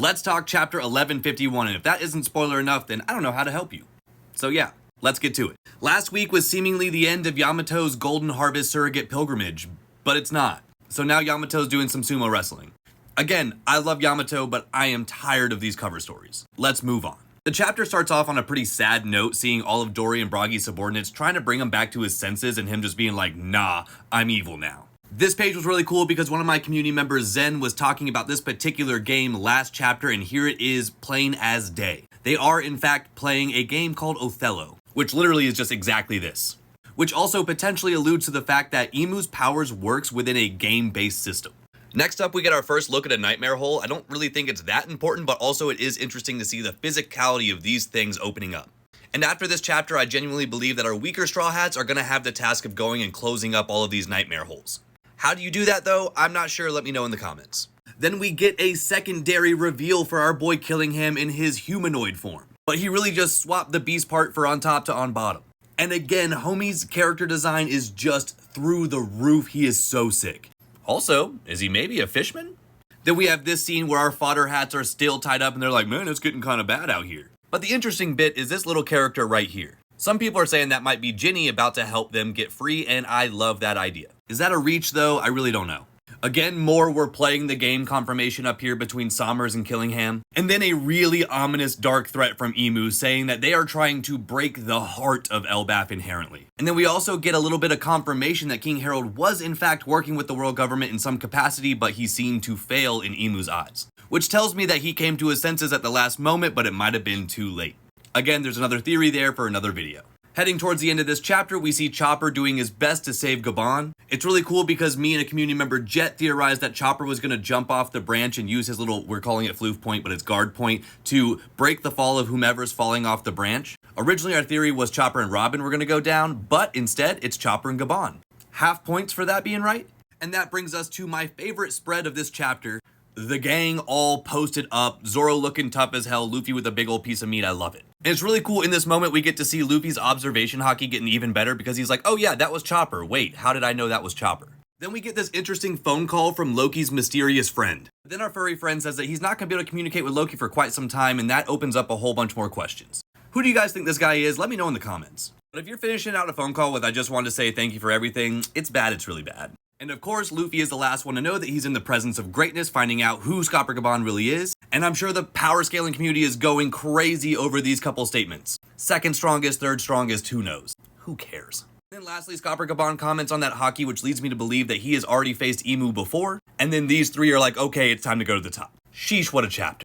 let's talk chapter 1151, and if that isn't spoiler enough, then I don't know how to help you. So yeah, let's get to it. Last week was seemingly the end of Yamato's Golden Harvest surrogate pilgrimage, but it's not. So now Yamato's doing some sumo wrestling. Again, I love Yamato, but I am tired of these cover stories. Let's move on. The chapter starts off on a pretty sad note, seeing all of Dori and Bragi's subordinates trying to bring him back to his senses and him just being like, nah, I'm evil now. This page was really cool because one of my community members, Zen, was talking about this particular game last chapter, and here it is plain as day. They are, in fact, playing a game called Othello, which literally is just exactly this. Which also potentially alludes to the fact that Imu's powers works within a game-based system. Next up, we get our first look at a nightmare hole. I don't really think it's that important, but also it is interesting to see the physicality of these things opening up. And after this chapter, I genuinely believe that our weaker Straw Hats are going to have the task of going and closing up all of these nightmare holes. How do you do that though? I'm not sure, let me know in the comments. Then we get a secondary reveal for our boy Killingham in his humanoid form. But he really just swapped the beast part for on top to on bottom. And again, homie's character design is just through the roof. He is so sick. Also, is he maybe a fishman? Then we have this scene where our fodder hats are still tied up and they're like, man, it's getting kind of bad out here. But the interesting bit is this little character right here. Some people are saying that might be Ginny about to help them get free, and I love that idea. Is that a reach though? I really don't know. Again, more we're playing the game confirmation up here between Sommers and Killingham. And then a really ominous dark threat from Imu saying that they are trying to break the heart of Elbaf inherently. And then we also get a little bit of confirmation that King Harold was in fact working with the world government in some capacity, but he seemed to fail in Imu's eyes. Which tells me that he came to his senses at the last moment, but it might have been too late. Again, there's another theory there for another video. Heading towards the end of this chapter, we see Chopper doing his best to save Gabon. It's really cool because me and a community member, Jet, theorized that Chopper was going to jump off the branch and use his little, we're calling it floof point, but it's guard point, to break the fall of whomever's falling off the branch. Originally, our theory was Chopper and Robin were going to go down, but instead, it's Chopper and Gabon. Half points for that being right. And that brings us to my favorite spread of this chapter. The gang all posted up, Zoro looking tough as hell, Luffy with a big old piece of meat, I love it. And it's really cool in this moment we get to see Luffy's observation hockey getting even better because he's like, oh yeah, that was Chopper, wait, how did I know that was Chopper? Then we get this interesting phone call from Loki's mysterious friend. Then our furry friend says that he's not going to be able to communicate with Loki for quite some time, and that opens up a whole bunch more questions. Who do you guys think this guy is? Let me know in the comments. But if you're finishing out a phone call with I just wanted to say thank you for everything, it's bad, it's really bad. And of course, Luffy is the last one to know that he's in the presence of greatness, finding out who Scopper Gabon really is. And I'm sure the power scaling community is going crazy over these couple statements. Second strongest, third strongest, who knows? Who cares? Then lastly, Scopper Gabon comments on that hockey, which leads me to believe that he has already faced Imu before. And then these three are like, okay, it's time to go to the top. Sheesh, what a chapter.